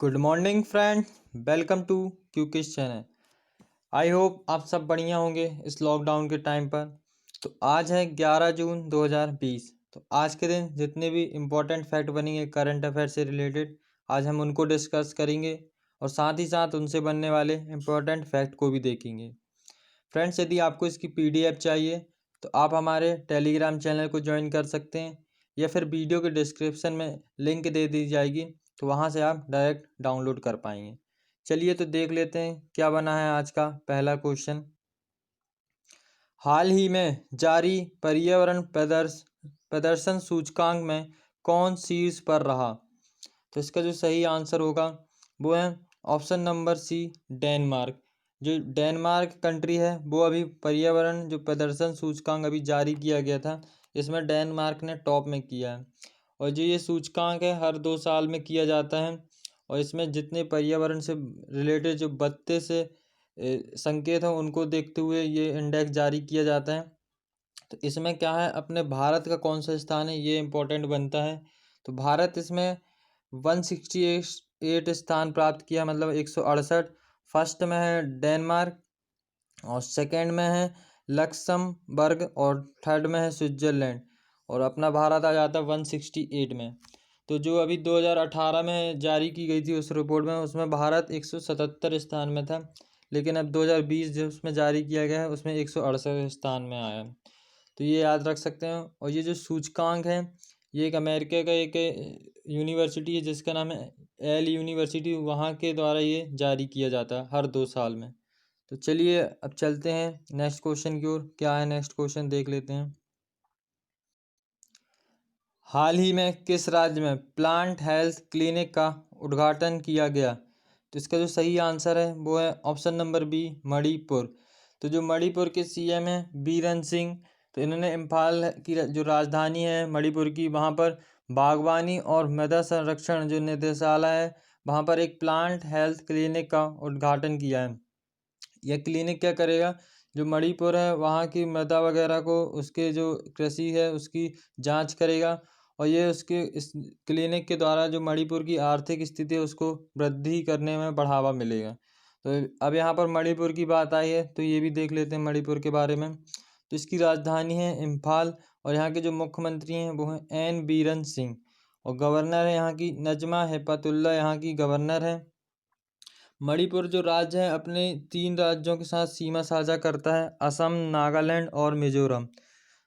Good morning friend. Welcome to क्यूकिस channel. I hope आप सब बढ़िया होंगे इस लॉकडाउन के टाइम पर। तो आज है 11 जून 2020। तो आज के दिन जितने भी इम्पोर्टेंट फैक्ट बनेंगे करंट अफेयर से रिलेटेड, आज हम उनको डिस्कस करेंगे और साथ ही साथ उनसे बनने वाले इम्पोर्टेंट फैक्ट को भी देखेंगे। फ्रेंड्स, यदि आपको इसकी PDF चाहिए तो आप हमारे टेलीग्राम चैनल को ज्वाइन कर सकते हैं या फिर वीडियो के डिस्क्रिप्शन में लिंक दे दी जाएगी, तो वहाँ से आप डायरेक्ट डाउनलोड कर पाएंगे। चलिए तो देख लेते हैं क्या बना है आज का पहला क्वेश्चन। हाल ही में जारी पर्यावरण प्रदर्शन सूचकांक में कौन शीर्ष पर रहा? तो इसका जो सही आंसर होगा वो है ऑप्शन नंबर सी, डेनमार्क। जो डेनमार्क कंट्री है वो अभी पर्यावरण जो प्रदर्शन सूचकांक अभी जारी किया गया था, इसमें डेनमार्क ने टॉप में किया है। और जो ये सूचकांक है हर 2 साल में किया जाता है और इसमें जितने पर्यावरण से रिलेटेड जो 32 से संकेत हैं उनको देखते हुए ये इंडेक्स जारी किया जाता है। तो इसमें क्या है, अपने भारत का कौन सा स्थान है ये इम्पोर्टेंट बनता है। तो भारत इसमें 168 स्थान प्राप्त किया, मतलब 168। फर्स्ट में है डेनमार्क और सेकंड में है लक्समबर्ग और थर्ड में है स्विट्जरलैंड। और अपना भारत आ जाता है 168 में। तो जो अभी 2018 में जारी की गई थी उस रिपोर्ट में, उसमें भारत 177 स्थान में था, लेकिन अब 2020 जो उसमें जारी किया गया है उसमें 168 स्थान में आया है। तो ये याद रख सकते हैं। और ये जो सूचकांक है ये एक अमेरिका का एक यूनिवर्सिटी है जिसका नाम है एल यूनिवर्सिटी, वहाँ के द्वारा ये जारी किया जाता है हर 2 साल में। तो चलिए अब चलते हैं नेक्स्ट क्वेश्चन की ओर। क्या है नेक्स्ट क्वेश्चन देख लेते हैं। हाल ही में किस राज्य में प्लांट हेल्थ क्लिनिक का उद्घाटन किया गया? तो इसका जो सही आंसर है वो है ऑप्शन नंबर बी, मणिपुर। तो जो मणिपुर के CM हैं बीरेन सिंह, तो इन्होंने इम्फाल की जो राजधानी है मणिपुर की, वहाँ पर बागवानी और मृदा संरक्षण जो निदेशालय है वहाँ पर एक प्लांट हेल्थ क्लिनिक का उद्घाटन किया है। यह क्लिनिक क्या करेगा, जो मणिपुर है वहाँ की मृदा वगैरह को, उसके जो कृषि है उसकी जांच करेगा। और ये उसके इस क्लिनिक के द्वारा जो मणिपुर की आर्थिक स्थिति है उसको वृद्धि करने में बढ़ावा मिलेगा। तो अब यहाँ पर मणिपुर की बात आई है तो ये भी देख लेते हैं मणिपुर के बारे में। तो इसकी राजधानी है इम्फाल और यहाँ के जो मुख्यमंत्री हैं वो हैं एन बीरन सिंह और गवर्नर है यहाँ की नजमा हेपतुल्ला, यहाँ की गवर्नर है। मणिपुर जो राज्य है अपने 3 राज्यों के साथ सीमा साझा करता है, असम, नागालैंड और मिजोरम।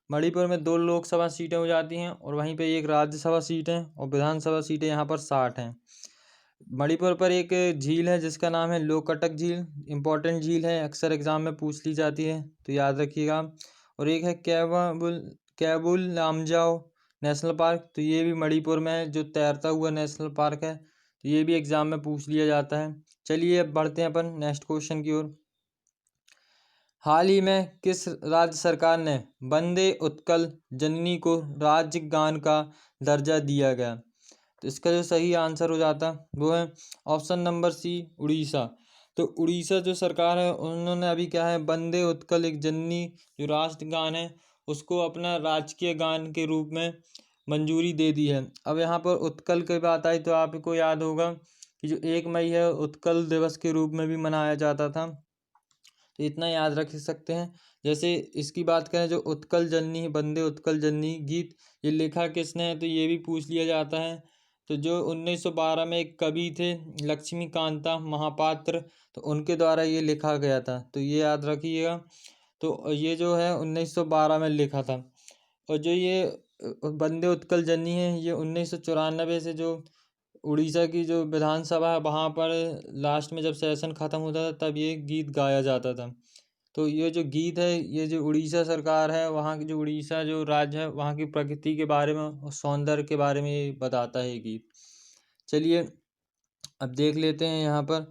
मणिपुर में 2 लोकसभा सीटें हो जाती हैं और वहीं पे एक राज्यसभा सीट है और विधानसभा सीटें यहाँ पर 60 हैं। मणिपुर पर एक झील है जिसका नाम है लोकटक झील। इम्पोर्टेंट झील है, अक्सर एग्जाम में पूछ ली जाती है तो याद रखिएगा। और एक है कैबुल लामजाओ नेशनल पार्क, तो ये भी मणिपुर में है, जो तैरता हुआ नेशनल पार्क है। तो ये भी एग्जाम में पूछ लिया जाता है। चलिए अब बढ़ते हैं अपन नेक्स्ट क्वेश्चन की ओर। हाल ही में किस राज्य सरकार ने वंदे उत्कल जननी को राज्य गान का दर्जा दिया गया? तो इसका जो सही आंसर हो जाता वो है ऑप्शन नंबर सी, उड़ीसा। तो उड़ीसा जो सरकार है उन्होंने अभी क्या है, वंदे उत्कल एक जननी जो राष्ट्रगान है उसको अपना राजकीय गान के रूप में मंजूरी दे दी है। अब यहाँ पर उत्कल की बात आई तो आपको याद होगा कि जो 1 मई है उत्कल दिवस के रूप में भी मनाया जाता था। तो इतना याद रख सकते हैं। जैसे इसकी बात करें, जो उत्कल जननी वंदे उत्कल जननी गीत ये लिखा किसने है तो ये भी पूछ लिया जाता है। तो जो 1912 में एक कवि थे लक्ष्मीकांता महापात्र, तो उनके द्वारा ये लिखा गया था, तो ये याद रखिएगा। तो ये जो है 1912 में लिखा था। और जो ये वंदे उत्कल जननी है ये 1994 से जो उड़ीसा की जो विधानसभा है वहाँ पर लास्ट में जब सेशन ख़त्म होता था तब ये गीत गाया जाता था। तो ये जो गीत है ये जो उड़ीसा सरकार है वहाँ की जो उड़ीसा जो राज्य है वहाँ की प्रकृति के बारे में और सौंदर्य के बारे में ये बताता है ये गीत। चलिए अब देख लेते हैं यहाँ पर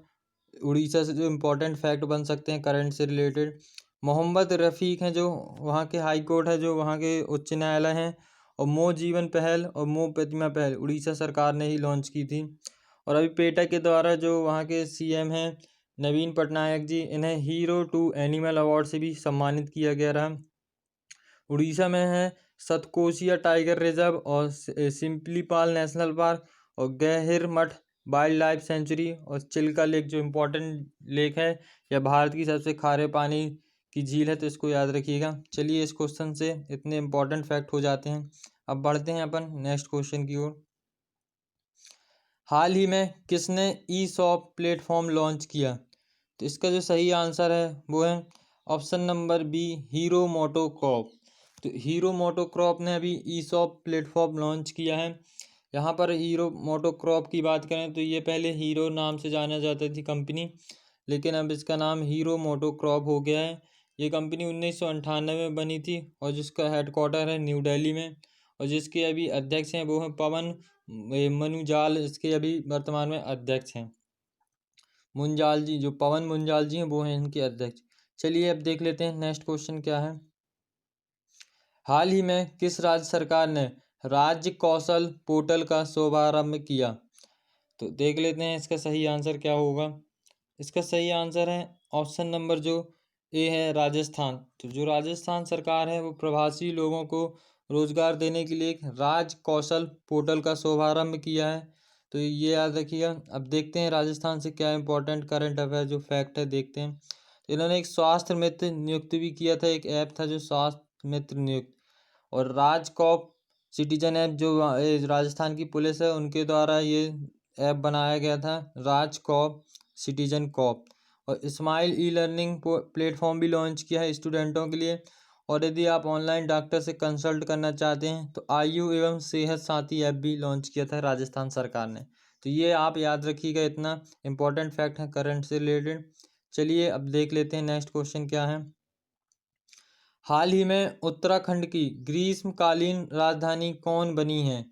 उड़ीसा से जो इम्पोर्टेंट फैक्ट बन सकते हैं करंट से रिलेटेड। मोहम्मद रफ़ीक हैं जो वहाँ के हाई कोर्ट है, जो वहाँ के उच्च न्यायालय हैं। और मो जीवन पहल और मो प्रतिमा पहल उड़ीसा सरकार ने ही लॉन्च की थी। और अभी पेटा के द्वारा जो वहाँ के CM हैं नवीन पटनायक जी, इन्हें हीरो टू एनिमल अवार्ड से भी सम्मानित किया गया रहा। उड़ीसा में है सतकोशिया टाइगर रिजर्व और सिम्पलीपाल नेशनल पार्क और गहिर मठ वाइल्ड लाइफ सेंचुरी और चिल्का लेक जो इम्पोर्टेंट लेक है या भारत की सबसे खारे पानी की झील है, तो इसको याद रखिएगा। चलिए इस क्वेश्चन से इतने इम्पोर्टेंट फैक्ट हो जाते हैं। अब बढ़ते हैं अपन नेक्स्ट क्वेश्चन की ओर। हाल ही में किसने ई शॉप प्लेटफॉर्म लॉन्च किया? तो इसका जो सही आंसर है वो है option number B, Hero MotoCorp. तो हीरो मोटोकॉर्प ने अभी ई शॉप प्लेटफॉर्म लॉन्च किया है। यहाँ पर हीरो मोटोकॉर्प की बात करें तो ये पहले हीरो नाम से जाना जाती थी कंपनी, लेकिन अब इसका नाम हीरो मोटोकॉर्प हो गया है। ये कंपनी 1998 में बनी थी और जिसका हेडक्वार्टर है न्यू दिल्ली में, और जिसके अभी अध्यक्ष हैं वो हैं पवन मनुजाल, इसके अभी वर्तमान में अध्यक्ष हैं। मुंजाल जी, जो पवन मुंजाल जी हैं वो हैं इनके अध्यक्ष। चलिए अब देख लेते हैं नेक्स्ट क्वेश्चन क्या है। हाल ही में किस राज्य सरकार ने राज्य कौशल पोर्टल का शुभारंभ किया? तो देख लेते हैं इसका सही आंसर क्या होगा। इसका सही आंसर है ऑप्शन नंबर जो ए है, राजस्थान। तो जो राजस्थान सरकार है वो प्रवासी लोगों को रोजगार देने के लिए एक राज्य कौशल पोर्टल का शुभारंभ किया है। तो ये याद रखिएगा। अब देखते हैं राजस्थान से क्या इंपॉर्टेंट करंट अफेयर जो फैक्ट है देखते हैं। तो इन्होंने एक स्वास्थ्य मित्र नियुक्त भी किया था, एक ऐप था जो स्वास्थ्य मित्र नियुक्त। और राजकॉप सिटीजन ऐप जो राजस्थान की पुलिस है उनके द्वारा ये ऐप बनाया गया था, राजकॉप सिटीजन कॉप। और स्माइल ई लर्निंग प्लेटफॉर्म भी लॉन्च किया है स्टूडेंटों के लिए। और यदि आप ऑनलाइन डॉक्टर से कंसल्ट करना चाहते हैं तो आयु एवं सेहत साथी ऐप भी लॉन्च किया था राजस्थान सरकार ने। तो ये आप याद रखिएगा, इतना इंपॉर्टेंट फैक्ट है करंट से रिलेटेड। चलिए अब देख लेते हैं नेक्स्ट क्वेश्चन क्या है। हाल ही में उत्तराखंड की ग्रीष्मकालीन राजधानी कौन बनी है?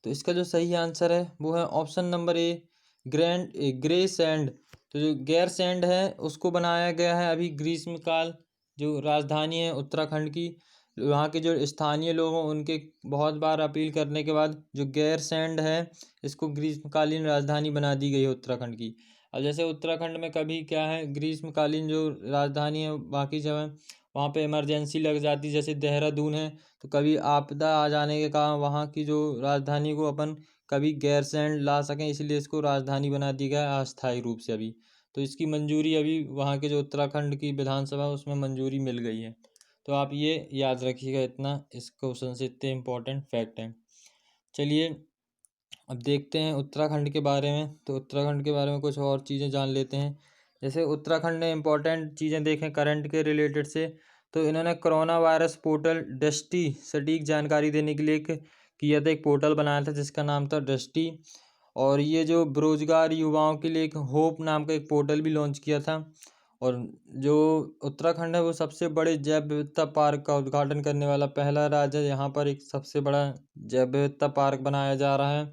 तो इसका जो सही आंसर है वो है ऑप्शन नंबर ए, ग्रे सैंड। तो जो गैर सैंड है उसको बनाया गया है अभी ग्रीष्मकाल जो राजधानी है उत्तराखंड की। वहाँ के जो स्थानीय लोग हैं उनके बहुत बार अपील करने के बाद जो गैर सैंड है इसको ग्रीष्मकालीन राजधानी बना दी गई है उत्तराखंड की। अब जैसे उत्तराखंड में कभी क्या है, ग्रीष्मकालीन जो राजधानी है बाकी जगह वहाँ पे इमरजेंसी लग जाती, जैसे देहरादून है तो कभी आपदा आ जाने के कारण वहाँ की जो राजधानी को अपन कभी गैरसैंण ला सकें, इसलिए इसको राजधानी बना दी गया है अस्थायी रूप से अभी। तो इसकी मंजूरी अभी वहाँ के जो उत्तराखंड की विधानसभा उसमें मंजूरी मिल गई है। तो आप ये याद रखिएगा, इतना इस क्वेश्चन से इतने इम्पोर्टेंट फैक्ट हैं। चलिए अब देखते हैं उत्तराखंड के बारे में। तो उत्तराखंड के बारे में कुछ और चीज़ें जान लेते हैं। जैसे उत्तराखंड ने इम्पोर्टेंट चीज़ें देखें करंट के रिलेटेड से, तो इन्होंने कोरोना वायरस पोर्टल दृष्टि सटीक जानकारी देने के लिए एक किया था, एक पोर्टल बनाया था जिसका नाम था दृष्टि। और ये जो बेरोजगार युवाओं के लिए एक होप नाम का एक पोर्टल भी लॉन्च किया था। और जो उत्तराखंड है वो सबसे बड़े जैव विविधता पार्क का उद्घाटन करने वाला पहला राज्य है। यहाँ पर एक सबसे बड़ा जैव विविधता पार्क बनाया जा रहा है।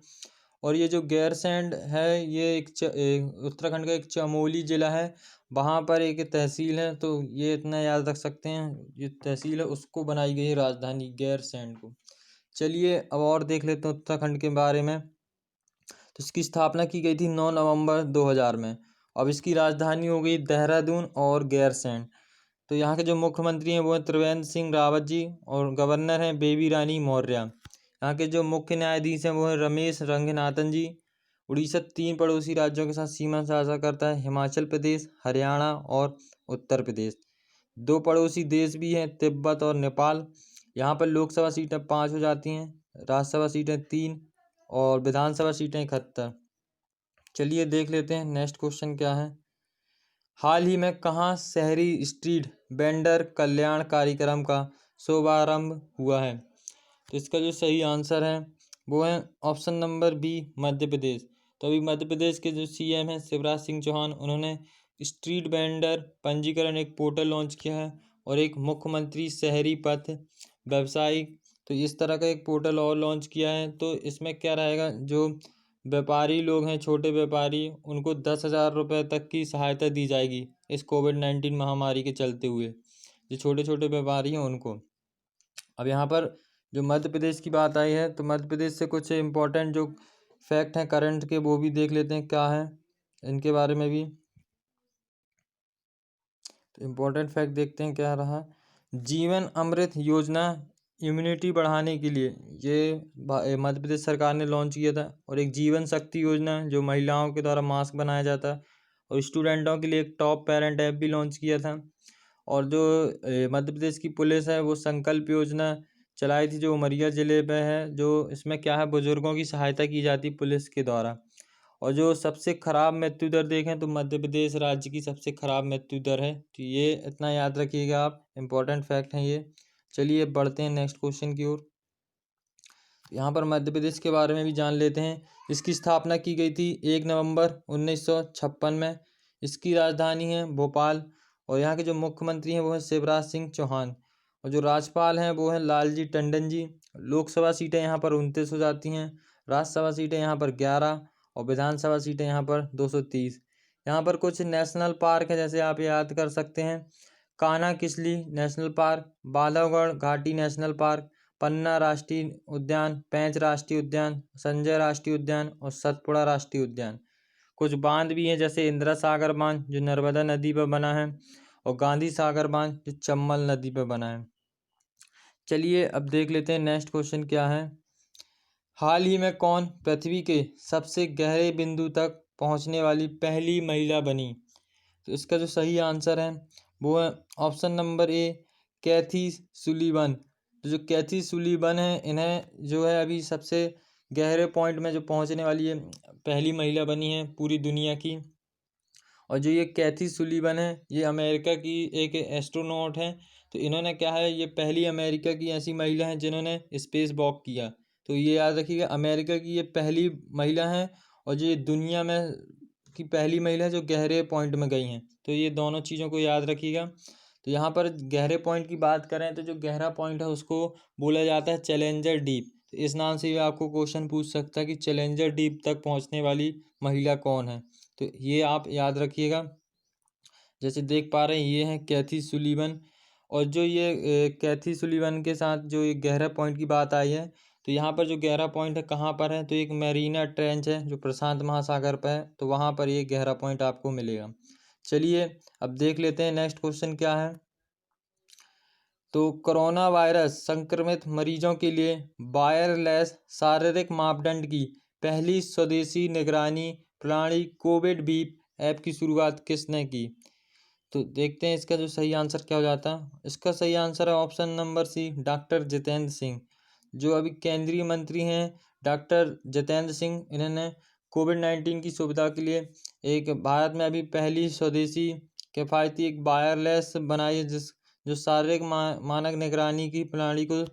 और ये जो गैरसैंण है ये उत्तराखंड का एक चमोली ज़िला है, वहाँ पर एक तहसील है। तो ये इतना याद रख सकते हैं, ये तहसील है उसको बनाई गई है राजधानी गैरसैंण को। चलिए अब और देख लेते हैं उत्तराखंड के बारे में। तो इसकी स्थापना की गई थी 9 नवंबर 2000 में। अब इसकी राजधानी हो गई देहरादून और गैरसैंण। तो यहाँ के जो मुख्यमंत्री हैं वो हैं त्रिवेंद्र सिंह रावत जी, और गवर्नर हैं बेबी रानी मौर्य। यहाँ के जो मुख्य न्यायाधीश हैं वो हैं रमेश रंगनाथन जी। उड़ीसा 3 पड़ोसी राज्यों के साथ सीमा साझा करता है, हिमाचल प्रदेश, हरियाणा और उत्तर प्रदेश। 2 पड़ोसी देश भी हैं, तिब्बत और नेपाल। यहाँ पर लोकसभा सीटें 5 हो जाती हैं, राज्यसभा सीटें 3 और विधानसभा सीटें 71। चलिए देख लेते हैं नेक्स्ट क्वेश्चन क्या है। हाल ही में कहाँ शहरी स्ट्रीट वेंडर कल्याण कार्यक्रम का शुभारंभ हुआ है? तो इसका जो सही आंसर है वो है option number B, Madhya Pradesh. तो अभी मध्य प्रदेश के जो सीएम हैं शिवराज सिंह चौहान, उन्होंने स्ट्रीट वेंडर पंजीकरण एक पोर्टल लॉन्च किया है, और एक मुख्यमंत्री शहरी पथ व्यवसायिक, तो इस तरह का एक पोर्टल और लॉन्च किया है। तो इसमें क्या रहेगा, जो व्यापारी लोग हैं छोटे व्यापारी उनको 10,000 रुपये तक की सहायता दी जाएगी इस कोविड-19 महामारी के चलते हुए, जो छोटे छोटे व्यापारी हैं उनको। अब यहाँ पर जो मध्य प्रदेश की बात आई है तो मध्य प्रदेश से कुछ इम्पोर्टेंट जो फैक्ट हैं करंट के वो भी देख लेते हैं क्या है इनके बारे में भी। तो इम्पोर्टेंट फैक्ट देखते हैं क्या रहा। जीवन अमृत योजना इम्यूनिटी बढ़ाने के लिए ये मध्य प्रदेश सरकार ने लॉन्च किया था। और एक जीवन शक्ति योजना जो महिलाओं के द्वारा मास्क बनाया जाता है। और स्टूडेंटों के लिए एक टॉप पेरेंट ऐप भी लॉन्च किया था। और जो मध्य प्रदेश की पुलिस है वो संकल्प योजना चलाई थी, जो उमरिया ज़िले में है। जो इसमें क्या है, बुजुर्गों की सहायता की जाती पुलिस के द्वारा। और जो सबसे खराब मृत्यु दर देखें तो मध्य प्रदेश राज्य की सबसे खराब मृत्यु दर है। तो ये इतना याद रखिएगा आप, इम्पोर्टेंट फैक्ट हैं ये। चलिए बढ़ते हैं नेक्स्ट क्वेश्चन की ओर। यहाँ पर मध्य प्रदेश के बारे में भी जान लेते हैं। इसकी स्थापना की गई थी 1 नवंबर 1956 में। इसकी राजधानी है भोपाल। और यहाँ के जो मुख्यमंत्री हैं वो हैं शिवराज सिंह चौहान। और जो राज्यपाल हैं वो हैं लालजी टंडन जी। लोकसभा सीटें यहाँ पर 29 हो जाती हैं। राज्यसभा सीटें यहाँ पर 11 और विधानसभा सीटें यहाँ पर 230। यहाँ पर कुछ नेशनल पार्क है, जैसे आप याद कर सकते हैं। कान्हा किसली नेशनल पार्क, बांधवगढ़ घाटी नेशनल पार्क, पन्ना राष्ट्रीय उद्यान, पेंच राष्ट्रीय उद्यान, संजय राष्ट्रीय उद्यान और सतपुड़ा राष्ट्रीय उद्यान। कुछ बांध भी हैं, जैसे इंदिरा सागर बांध जो नर्मदा नदी पर बना है, और गांधी सागर बांध जो चंबल नदी पर बना है। चलिए अब देख लेते हैं नेक्स्ट क्वेश्चन क्या है। हाल ही में कौन पृथ्वी के सबसे गहरे बिंदु तक पहुंचने वाली पहली महिला बनी? तो इसका जो सही आंसर है वो है option number A, Kathy Sullivan. तो जो कैथी सुलीवन है, इन्हें जो है अभी सबसे गहरे पॉइंट में जो पहुंचने वाली है पहली महिला बनी है पूरी दुनिया की। और जो ये कैथी सुलीवन है, ये अमेरिका की एक एस्ट्रोनॉट है। तो इन्होंने क्या है, ये पहली अमेरिका की ऐसी महिला हैं जिन्होंने स्पेस वॉक किया। तो ये याद रखिएगा, अमेरिका की ये पहली महिला हैं। और जो ये दुनिया में की पहली महिला जो गहरे पॉइंट में गई हैं। तो ये दोनों चीज़ों को याद रखिएगा। तो यहाँ पर गहरे पॉइंट की बात करें तो जो गहरा पॉइंट है उसको बोला जाता है चैलेंजर डीप। तो इस नाम से भी आपको क्वेश्चन पूछ सकता है कि चैलेंजर डीप तक पहुँचने वाली महिला कौन है। तो ये आप याद रखिएगा। जैसे देख पा रहे हैं ये हैं कैथी सुलीवन। और जो ये कैथी सुलीवन के साथ जो ये गहरा पॉइंट की बात आई है, तो यहाँ पर जो गहरा पॉइंट है कहाँ पर है, तो एक मैरीना ट्रेंच है जो प्रशांत महासागर पर है। तो वहाँ पर ये गहरा पॉइंट आपको मिलेगा। चलिए अब देख लेते हैं नेक्स्ट क्वेश्चन क्या है। तो कोरोना वायरस संक्रमित मरीजों के लिए वायरलेस शारीरिक मापदंड की पहली स्वदेशी निगरानी प्रणाली कोविड बीप ऐप की शुरुआत किसने की? तो देखते हैं इसका जो सही आंसर क्या हो जाता है। इसका सही आंसर है option number C, doctor Jitendra Singh. जो अभी केंद्रीय मंत्री हैं डॉक्टर जितेंद्र सिंह, इन्होंने कोविड-19 की सुविधा के लिए एक भारत में अभी पहली स्वदेशी किफ़ायती एक वायरलेस बनाई है, जिस जो शारीरिक मानक निगरानी की प्रणाली को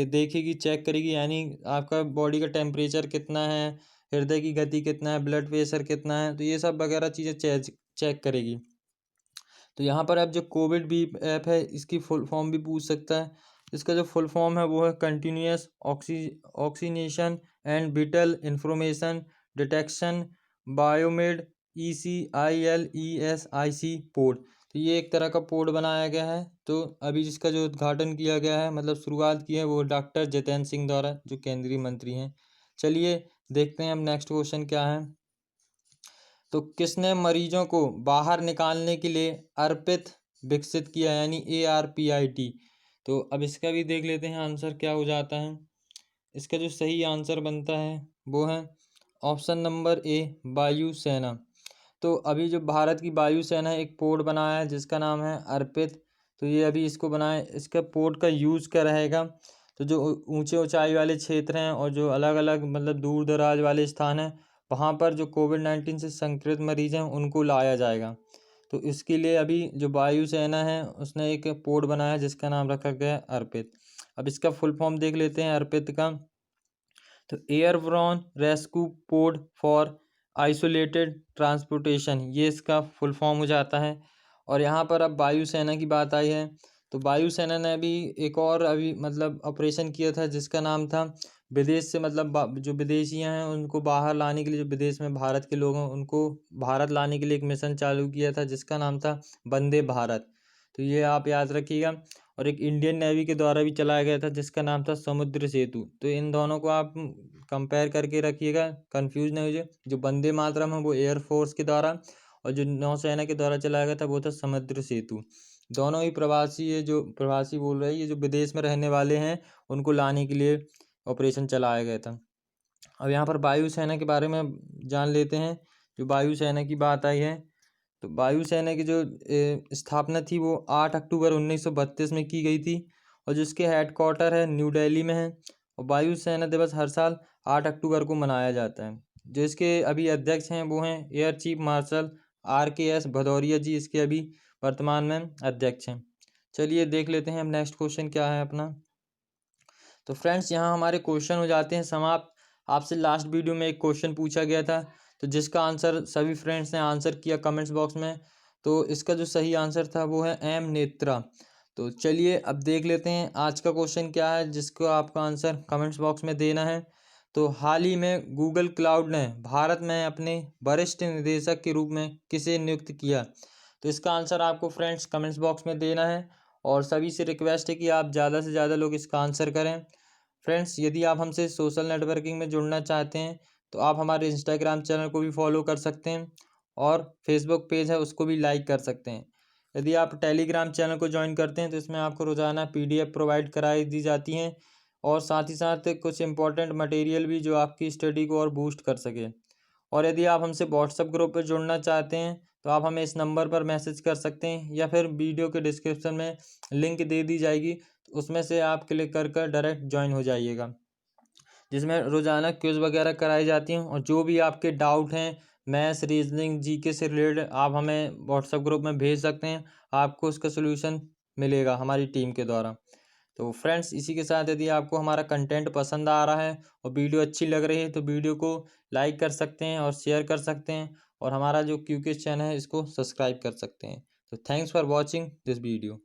देखेगी, चेक करेगी। यानी आपका बॉडी का टेम्परेचर कितना है, हृदय की गति कितना है, ब्लड प्रेशर कितना है, तो ये सब वगैरह चीज़ें चेक करेगी। तो यहाँ पर अब जो कोविड भी ऐप है इसकी फुल फॉर्म भी पूछ सकता है। इसका जो फुल फॉर्म है वो है continuous oxygenation and vital information detection biomed ECILESIC port. तो ये एक तरह का पोर्ट बनाया गया है। तो अभी जिसका जो उद्घाटन किया गया है, मतलब शुरुआत की है, वो डॉक्टर जितेंद्र सिंह द्वारा, जो केंद्रीय मंत्री हैं। चलिए देखते हैं अब नेक्स्ट क्वेश्चन क्या है। तो किसने मरीजों को बाहर निकालने के लिए अर्पित विकसित किया, यानी ARPIT? तो अब इसका भी देख लेते हैं आंसर क्या हो जाता है। इसका जो सही आंसर बनता है वो है ऑप्शन नंबर ए, वायुसेना। तो अभी जो भारत की वायुसेना एक पोर्ट बनाया है जिसका नाम है अर्पित। तो ये अभी इसको बनाए, इसका पोर्ट का यूज़ क्या रहेगा, तो जो ऊंचे ऊंचाई वाले क्षेत्र हैं और जो अलग अलग मतलब दूर दराज वाले स्थान हैं, वहाँ पर जो कोविड-19 से संक्रमित मरीज़ हैं उनको लाया जाएगा। तो इसके लिए अभी जो वायुसेना है उसने एक पोर्ट बनाया है जिसका नाम रखा गया है अर्पित। अब इसका फुल फॉर्म देख लेते हैं अर्पित का। तो airborne rescue port for isolated transportation, ये इसका फुल फॉर्म हो जाता है। और यहाँ पर अब वायुसेना की बात आई है, तो वायुसेना ने अभी एक और अभी मतलब ऑपरेशन किया था जिसका नाम था विदेश से मतलब जो विदेशियाँ हैं उनको बाहर लाने के लिए, जो विदेश में भारत के लोग हैं उनको भारत लाने के लिए एक मिशन चालू किया था जिसका नाम था वंदे भारत। तो ये आप याद रखिएगा। और एक इंडियन नेवी के द्वारा भी चलाया गया था जिसका नाम था समुद्र सेतु। तो इन दोनों को आप कंपेयर करके रखिएगा, कंफ्यूज नहीं हो जाए। जो वंदे मातरम है वो एयरफोर्स के द्वारा, और जो नौसेना के द्वारा चलाया गया था वो था समुद्र सेतु। दोनों ही प्रवासी है, जो प्रवासी बोल रहे हैं, ये जो विदेश में रहने वाले हैं उनको लाने के लिए ऑपरेशन चलाया गया था। अब यहाँ पर वायुसेना के बारे में जान लेते हैं। जो वायुसेना की बात आई है, तो वायुसेना की जो स्थापना थी वो 8 अक्टूबर 1932 में की गई थी और जिसके हेडक्वार्टर है न्यू दिल्ली में है। और वायुसेना दिवस हर साल 8 अक्टूबर को मनाया जाता है। जो इसके अभी अध्यक्ष हैं वो हैं air chief marshal RKS Bhadauria ji, इसके अभी वर्तमान में अध्यक्ष हैं। चलिए देख लेते हैं अब नेक्स्ट क्वेश्चन क्या है अपना। तो फ्रेंड्स यहाँ हमारे क्वेश्चन हो जाते हैं समाप्त। आपसे लास्ट वीडियो में एक क्वेश्चन पूछा गया था, तो जिसका आंसर सभी फ्रेंड्स ने आंसर किया कमेंट्स बॉक्स में। तो इसका जो सही आंसर था वो है एम नेत्रा। तो चलिए अब देख लेते हैं आज का क्वेश्चन क्या है, जिसको आपका आंसर कमेंट्स बॉक्स में देना है। तो हाल ही में गूगल क्लाउड ने भारत में अपने वरिष्ठ निदेशक के रूप में किसे नियुक्त किया? तो इसका आंसर आपको फ्रेंड्स कमेंट्स बॉक्स में देना है और सभी से रिक्वेस्ट है कि आप ज़्यादा से ज़्यादा लोग इसका आंसर करें। फ्रेंड्स यदि आप हमसे सोशल नेटवर्किंग में जुड़ना चाहते हैं तो आप हमारे इंस्टाग्राम चैनल को भी फॉलो कर सकते हैं और फेसबुक पेज है उसको भी लाइक कर सकते हैं। यदि आप टेलीग्राम चैनल को ज्वाइन करते हैं तो इसमें आपको रोज़ाना PDF प्रोवाइड कराई दी जाती हैं और साथ ही साथ कुछ इंपॉर्टेंट मटेरियल भी जो आपकी स्टडी को और बूस्ट कर सके। और यदि आप हमसे व्हाट्सएप ग्रुप पर जुड़ना चाहते हैं तो आप हमें इस नंबर पर मैसेज कर सकते हैं या फिर वीडियो के डिस्क्रिप्शन में लिंक दे दी जाएगी, तो उसमें से आप क्लिक कर कर डायरेक्ट ज्वाइन हो जाइएगा, जिसमें रोज़ाना क्विज़ वगैरह कराई जाती हैं। और जो भी आपके डाउट हैं मैथ्स रीजनिंग GK से रिलेटेड आप हमें व्हाट्सएप ग्रुप में भेज सकते हैं, आपको उसका सोल्यूशन मिलेगा हमारी टीम के द्वारा। तो फ्रेंड्स इसी के साथ यदि आपको हमारा कंटेंट पसंद आ रहा है और वीडियो अच्छी लग रही है तो वीडियो को लाइक कर सकते हैं और शेयर कर सकते हैं और हमारा जो QK चैनल है इसको सब्सक्राइब कर सकते हैं। तो thanks for watching this video.